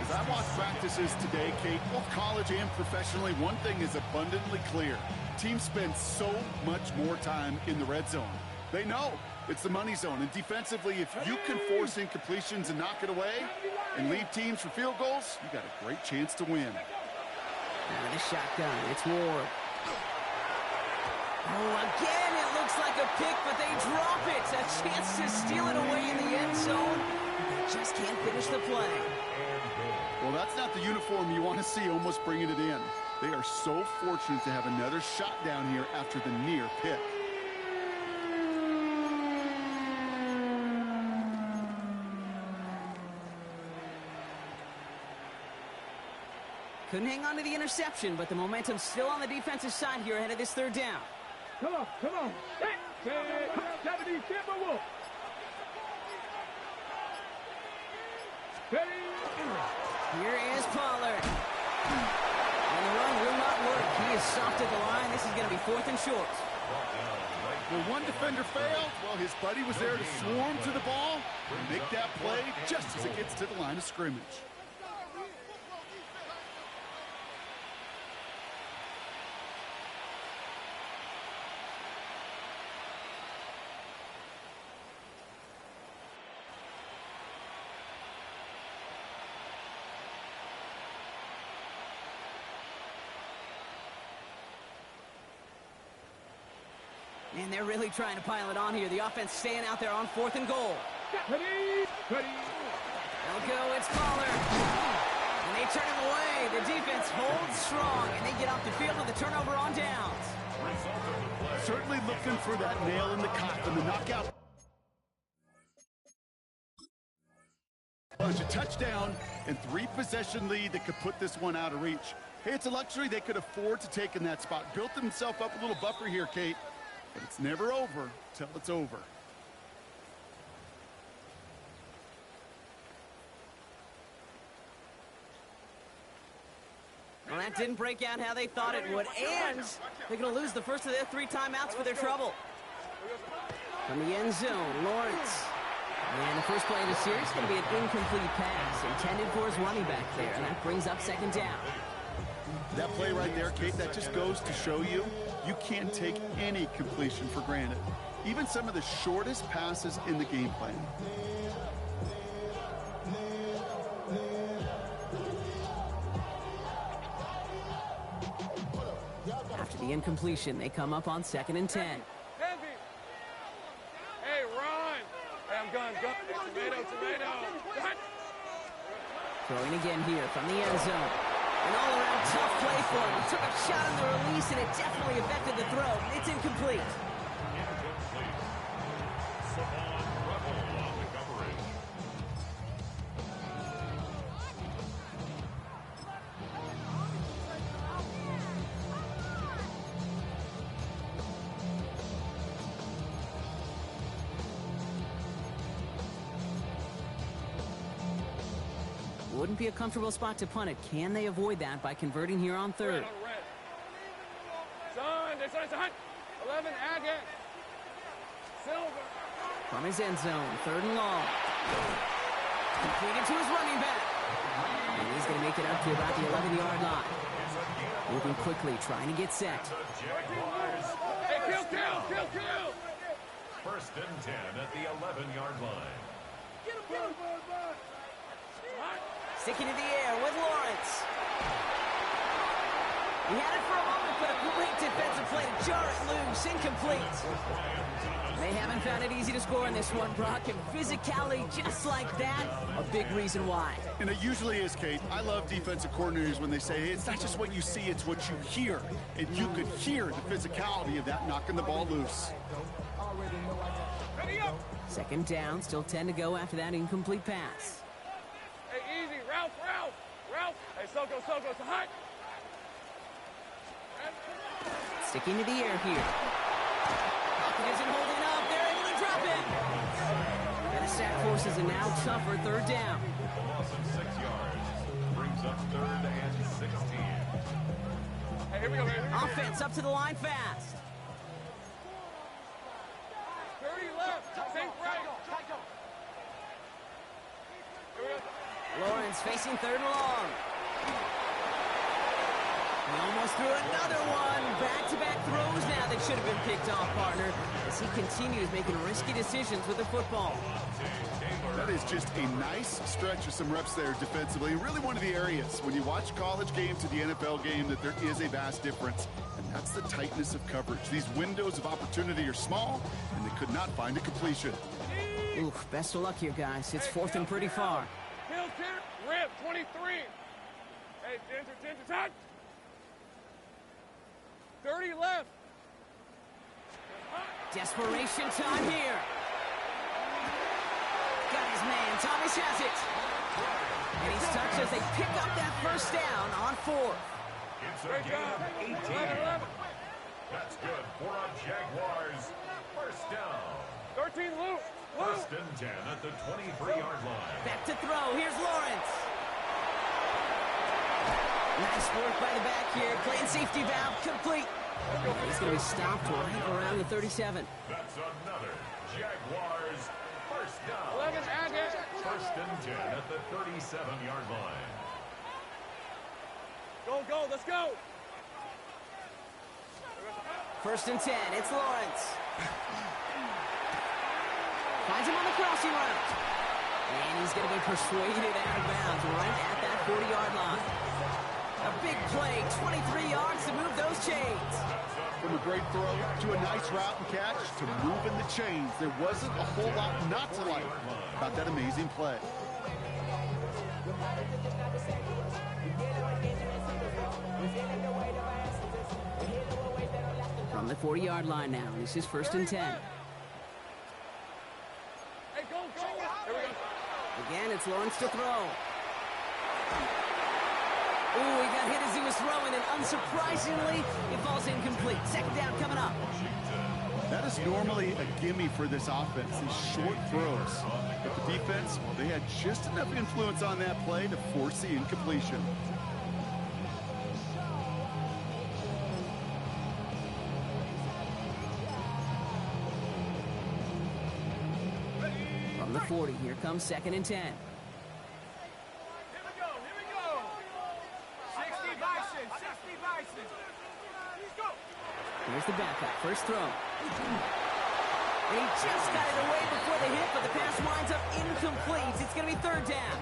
As I watch practices today, Kate, both college and professionally, one thing is abundantly clear. Teams spend so much more time in the red zone. They know it's the money zone. And defensively, if you can force incompletions and knock it away and leave teams for field goals, you got a great chance to win. Now the shotgun. It's Ward. Oh, again, it looks like a pick, but they drop it. A chance to steal it away in the end zone. They just can't finish the play. Well, that's not the uniform you want to see almost bringing it in. They are so fortunate to have another shot down here after the near pick. Couldn't hang on to the interception, but the momentum's still on the defensive side here ahead of this third down. Come on. Set. 70 Timberwolves. Ready. Here is Pollard. And the run will not work. He is soft at the line. This is going to be fourth and short. Well, one defender failed. Well, his buddy was there to swarm to the ball and make that play just as it gets to the line of scrimmage. And they're really trying to pile it on here. The offense staying out there on 4th and goal. Ready. They'll go, it's Pollard. And they turn him away. The defense holds strong, and they get off the field with a turnover on downs. Certainly looking for that nail in the coffin, the knockout. A touchdown and 3-possession lead that could put this one out of reach. Hey, it's a luxury they could afford to take in that spot. Built himself up a little buffer here, Kate. But it's never over till it's over. Well, that didn't break out how they thought it would, and they're going to lose the first of their 3 timeouts for their trouble. From the end zone, Lawrence. And the first play of the series is going to be an incomplete pass intended for his running back there, and that brings up 2nd down. That play right there, Kate, that just goes to show you can't take any completion for granted. Even some of the shortest passes in the game plan. After the incompletion, they come up on 2nd and 10. Hey, Ron. Hey, I'm gun. Tomato. Throwing again here from the end zone. An all-around tough play for him. He took a shot on the release, and it definitely affected the throw. It's incomplete. Wouldn't be a comfortable spot to punt it. Can they avoid that by converting here on 3rd? Son, 11, Agate. Silver. From his end zone, 3rd and long. Completed to his running back. And he's going to make it up to about the 11-yard line. Moving quickly, trying to get set. Hey, kill. 1st and 10 at the 11-yard line. Get him. Sticking to the air with Lawrence. He had it for a moment, but a great defensive play to jar it loose. Incomplete. They haven't found it easy to score in this one, Brock, and physicality just like that, a big reason why. And it usually is, Kate. I love defensive coordinators when they say, hey, it's not just what you see, it's what you hear. And you could hear the physicality of that knocking the ball loose. Ready up. 2nd down, still 10 to go after that incomplete pass. Hey, easy. Ralph. Hey, Soko, so hot. Sticking to the air here. Pocket isn't holding up. They're able to drop it. And the sack forces a now tougher 3rd down. A loss of 6 yards brings up 3rd and 16. Hey, here we go. Offense up to the line fast. 30 left. Think right. Lawrence facing 3rd and long. He almost threw another one. Back-to-back throws now that should have been picked off, partner, as he continues making risky decisions with the football. That is just a nice stretch of some reps there defensively. Really one of the areas when you watch college game to the NFL game that there is a vast difference. And that's the tightness of coverage. These windows of opportunity are small, and they could not find a completion. Oof, best of luck here, guys. It's 4th and pretty far. Hill, rip, 23. Hey, Ginger, touch. 30 left. Desperation time here. Got his man. Thomas has it. And he's touched as they pick up that 1st down on 4th. It's a gain of 18. That's good for a Jaguars 1st down. 13 loop. 1st and 10 at the 23-yard line. Back to throw. Here's Lawrence. Nice work by the back here. Playing safety valve complete. He's going to be stopped right around the 37. That's another Jaguars 1st down. 11 Agate. 1st and 10 at the 37-yard line. Go, let's go. 1st and 10. It's Lawrence. Finds him on the crossing route. And he's going to be persuaded out of bounds right at that 40-yard line. A big play, 23 yards to move those chains. From a great throw to a nice route and catch to moving the chains. There wasn't a whole lot not to like about that amazing play. From the 40-yard line now, this is 1st and 10. Again, it's Lawrence to throw. Ooh, he got hit as he was throwing, and unsurprisingly, it falls incomplete. 2nd down coming up. That is normally a gimme for this offense, these short throws. But the defense, well, they had just enough influence on that play to force the incompletion. From the 40, here comes 2nd and 10. Here's the backup, first throw. And he just got it away before the hit, but the pass winds up incomplete. It's going to be 3rd down.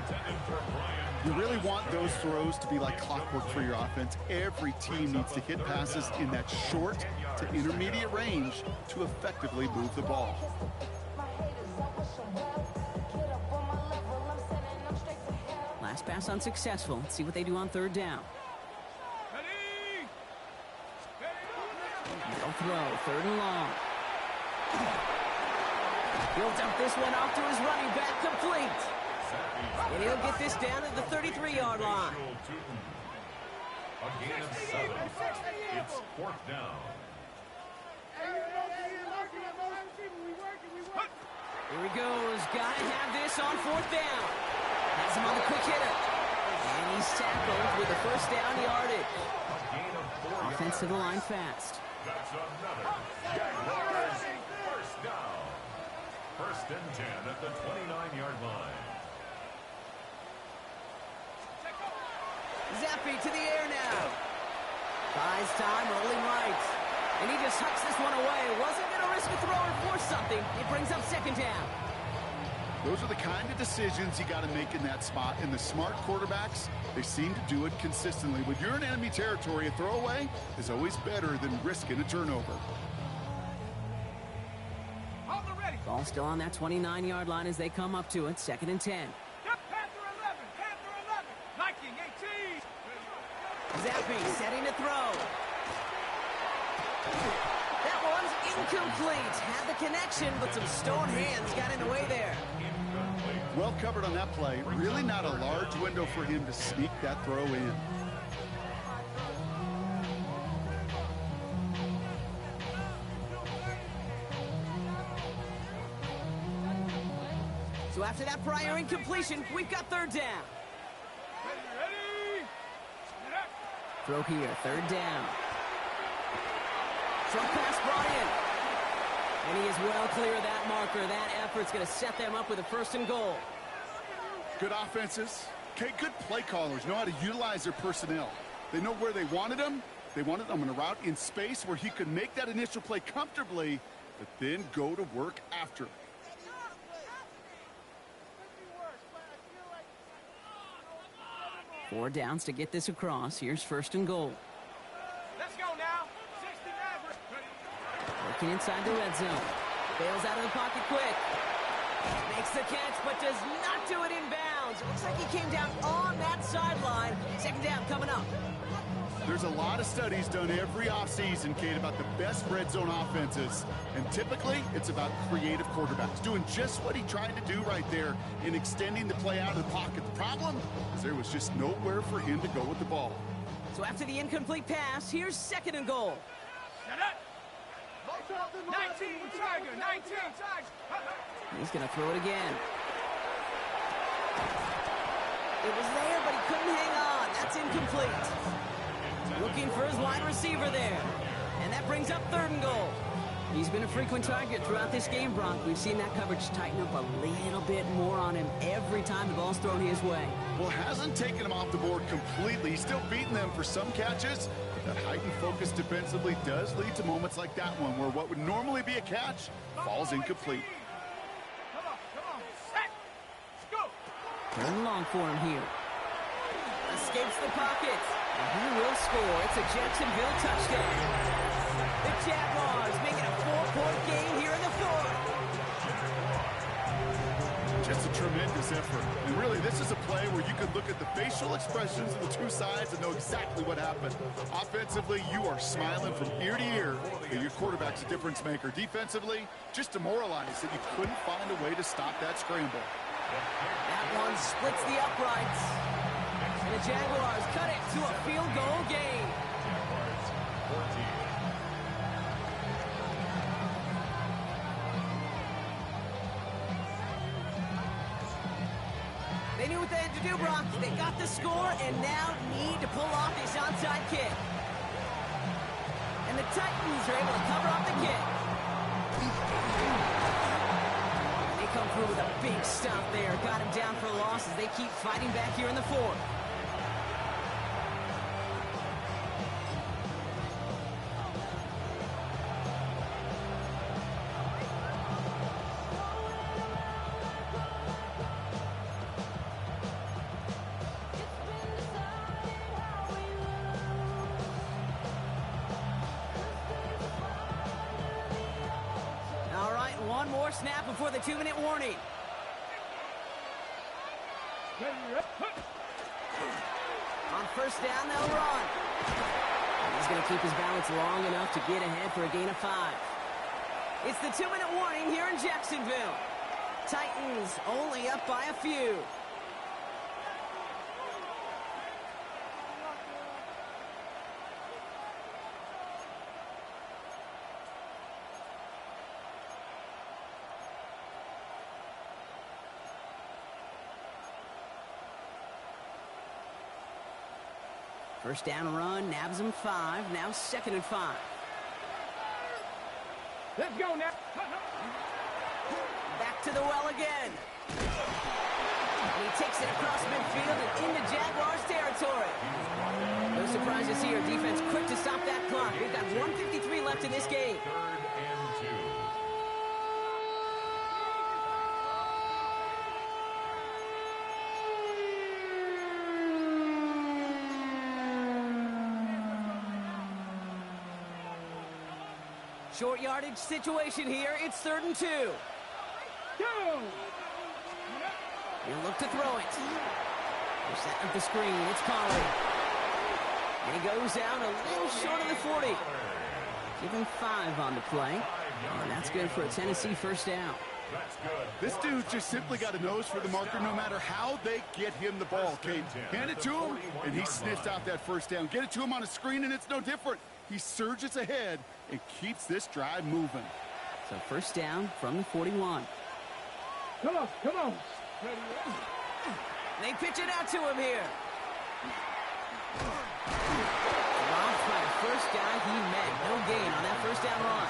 You really want those throws to be like clockwork for your offense. Every team needs to hit passes in that short to intermediate range to effectively move the ball. Last pass unsuccessful. Let's see what they do on 3rd down. No throw, 3rd and long. He'll dump this one off to his running back, complete. And he'll get this down at the 33-yard line. A gain of 7. It's 4th down. Here he goes. Got to have this on 4th down. Has him on the quick hitter. And he's tackled with the 1st down yardage. A gain of 4 yards. Offense to the line fast. That's another Jaguars 1st down. 1st and 10 at the 29-yard line. Zappe to the air now. Buys time, rolling right. And he just hucks this one away. Wasn't going to risk a throw or force something. It brings up 2nd down. Those are the kind of decisions you got to make in that spot. And the smart quarterbacks, they seem to do it consistently. When you're in enemy territory, a throwaway is always better than risking a turnover. Ball still on that 29-yard line as they come up to it. 2nd and 10. Zappe setting to throw. That one's incomplete. Had the connection, but some stone hands got in the way there. Well covered on that play. Really not a large window for him to sneak that throw in. So after that prior incompletion, we've got 3rd down. Throw here, 3rd down. Short pass brought in. And he is well clear of that marker. That effort's going to set them up with a 1st and goal. Good offenses. Okay, good play callers know how to utilize their personnel. They know where they wanted them. They wanted them on a route in space where he could make that initial play comfortably, but then go to work after. 4 downs to get this across. Here's 1st and goal. Let's go now. Working inside the red zone. Bails out of the pocket quick. Makes the catch, but does not do it in bounds. It looks like he came down on that sideline. 2nd down coming up. There's a lot of studies done every offseason, Kate, about the best red zone offenses. And typically, it's about creative quarterbacks doing just what he tried to do right there in extending the play out of the pocket. The problem is there was just nowhere for him to go with the ball. So after the incomplete pass, here's 2nd and goal. 19 Tiger, 19 Tiger. He's going to throw it again. It was there, but he couldn't hang on. That's incomplete. Looking for his wide receiver there. And that brings up 3rd and goal. He's been a frequent target throughout this game, Brock. We've seen that coverage tighten up a little bit more on him every time the ball's thrown his way. Well, hasn't taken him off the board completely. He's still beating them for some catches. But that heightened focus defensively does lead to moments like that one where what would normally be a catch falls incomplete. Come on, set, let's go. 3rd and long for him here. Escapes the pocket. And he will score. It's a Jacksonville touchdown. The Jaguars making a 4-point game here in the fourth. Just a tremendous effort. And really, this is a play where you can look at the facial expressions of the two sides and know exactly what happened. Offensively, you are smiling from ear to ear that your quarterback's a difference maker. Defensively, just demoralized that you couldn't find a way to stop that scramble. That one splits the uprights. And the Jaguars cut it to a field goal game. Jaguars 14. They knew what they had to do, Brock. They got the score and now need to pull off this onside kick. And the Titans are able to cover up the kick. And they come through with a big stop there. Got him down for a loss as they keep fighting back here in the fourth. One more snap before the 2-minute warning. On first down, they'll run. He's going to keep his balance long enough to get ahead for a gain of 5. It's the 2-minute warning here in Jacksonville. Titans only up by a few. First down run, nabs him 5. Now 2nd and 5. Let's go now. Back to the well again. And he takes it across midfield and into Jaguars territory. No surprises here. Defense quick to stop that clock. We've got 1:53 left in this game. 3rd and 2. Short yardage situation here. It's 3rd and 2. Go! He'll look to throw it. They're setting up the screen. It's Pollard. And he goes out a little short of the 40. Give him 5 on the play. And that's good for a Tennessee first down. That's good. This dude's just simply got a nose for the marker no matter how they get him the ball, Kate. Hand it to him, and he sniffs out that first down. Get it to him on a screen, and it's no different. He surges ahead and keeps this drive moving. So first down from the 41. Come on, come on. They pitch it out to him here. Robbed by the first guy he met. No gain on that first down run.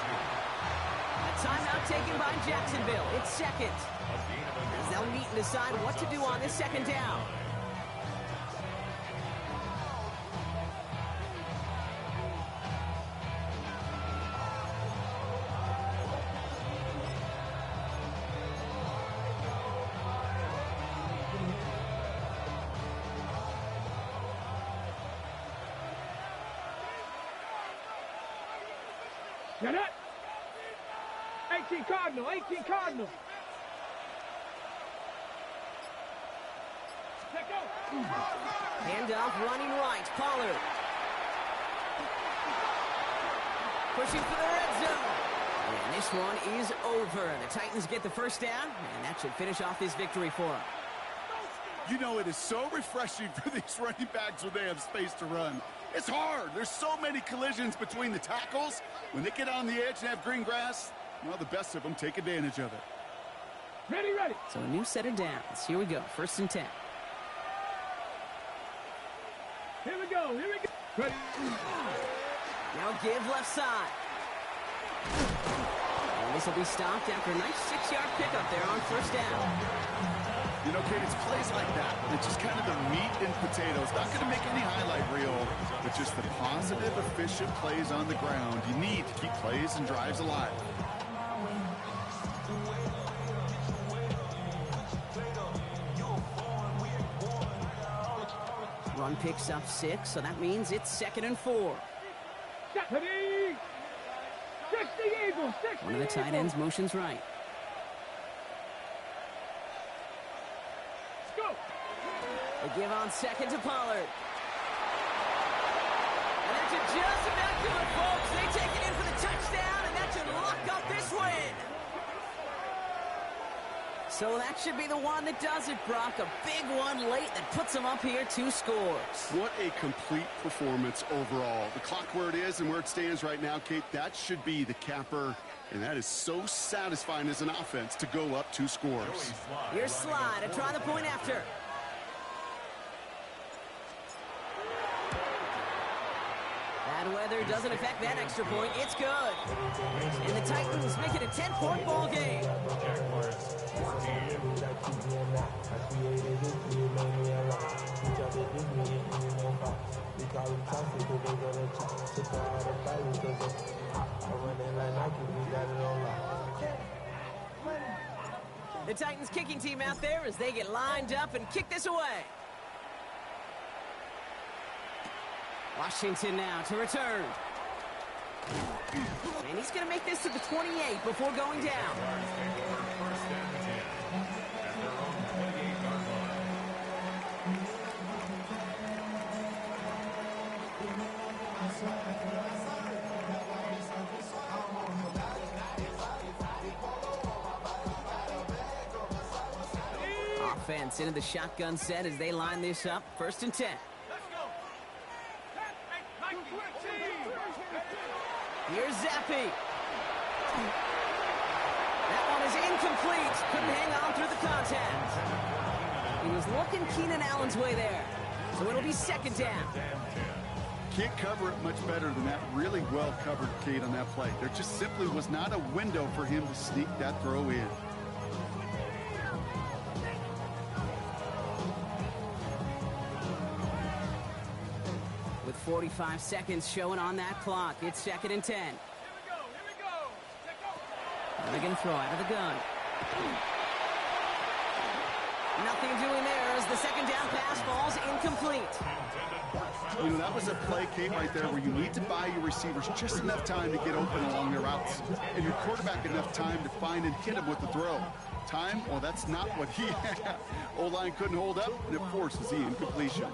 A timeout taken by Jacksonville. It's 2nd. As they'll meet and decide what to do on this 2nd down. Get it. 18 Cardinal, 18 Cardinal. Let go. Handoff running right. Pollard. Pushing for the red zone. And this one is over. The Titans get the first down, and that should finish off this victory for them. You know, it is so refreshing for these running backs when they have space to run. It's hard. There's so many collisions between the tackles. When they get on the edge and have green grass, well, the best of them take advantage of it. Ready, ready. So a new set of downs. Here we go. 1st and 10. Here we go, here we go. Ready. Now give left side. And this will be stopped after a nice 6-yard pickup there on first down. You know, Kate, it's plays like that. It's just kind of the meat and potatoes. Not going to make any highlight reel, but just the positive, efficient plays on the ground. You need to keep plays and drives alive. Run picks up 6, so that means it's 2nd and 4. 60 Eagles, 60 One of the tight Eagles. ends motions right. Let's go. They give on 2nd to Pollard. And that should just about do it, folks. They take it in for the touchdown, and that should lock up this win. So that should be the one that does it, Brock. A big one late that puts them up here 2 scores. What a complete performance overall. The clock where it is and where it stands right now, Kate, that should be the capper. And that is so satisfying as an offense to go up 2 scores. Here's Slide to try the point after. Bad weather doesn't affect that extra point. It's good. And the Titans make it a 10-point ball game. The Titans kicking team out there as they get lined up and kick this away. Washington now to return. And he's going to make this to the 28 before going down. Offense into the shotgun set as they line this up. 1st and 10. Here's Zappi. That one is incomplete. Couldn't hang on through the contact. He was looking Keenan Allen's way there. So it'll be 2nd down. Can't cover it much better than that. Really well covered, Kate, on that play. There just simply was not a window for him to sneak that throw in. With 45 seconds showing on that clock, it's 2nd and 10. Here we go. They're going to throw out of the gun. Nothing doing there as the 2nd down pass falls incomplete. You know, that was a play, Kate, right there where you need to buy your receivers just enough time to get open along their routes. And your quarterback enough time to find and hit him with the throw. Time? Well, that's not what he had. O-line couldn't hold up, and it forces the incompletion.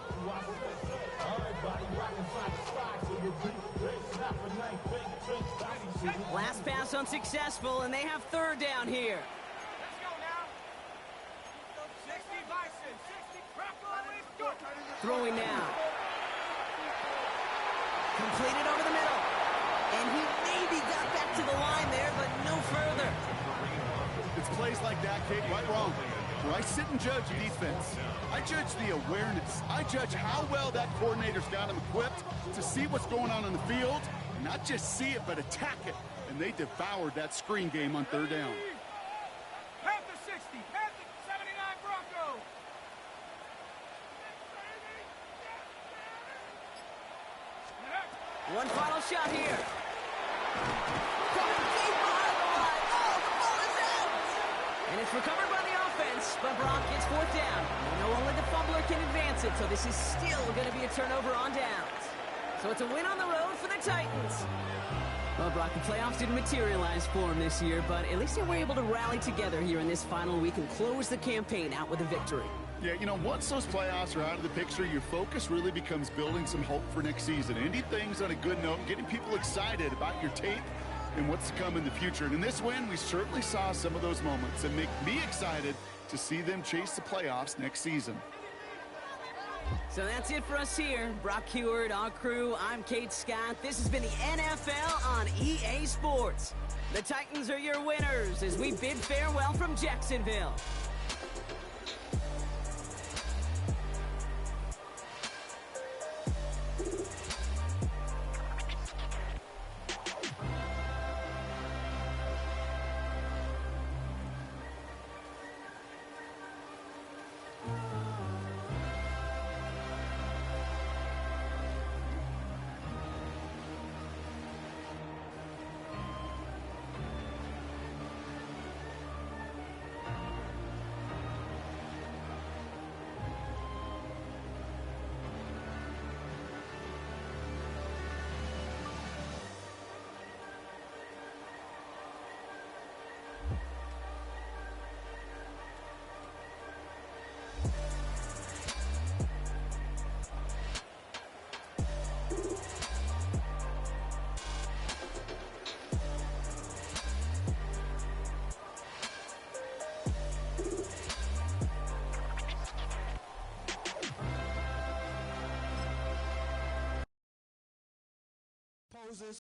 Last pass unsuccessful, and they have 3rd down here. Let's go now. 60 Bison, 60 Crackle, let's go. Throwing now. Completed over the middle. And he maybe got back to the line there, but no further. It's plays like that, Kate, right wrong. Where I sit and judge defense. I judge the awareness. I judge how well that coordinator's got him equipped to see what's going on in the field. Not just see it, but attack it. And they devoured that screen game on 3rd down. Panther 60, Panther 79 Broncos. One final shot here. Coming deep behind the line. Oh, the ball is out. And it's recovered by the offense, but Brock gets 4th down. We know only the fumbler can advance it, so this is still going to be a turnover on downs. So it's a win on the road for the Titans. Well, Brock, the playoffs didn't materialize for them this year, but at least they were able to rally together here in this final week and close the campaign out with a victory. Yeah, you know, once those playoffs are out of the picture, your focus really becomes building some hope for next season. Ending things on a good note, getting people excited about your tape and what's to come in the future. And in this win, we certainly saw some of those moments that make me excited to see them chase the playoffs next season. So that's it for us here. Brock Huard, our crew, I'm Kate Scott. This has been the NFL on EA Sports. The Titans are your winners as we bid farewell from Jacksonville.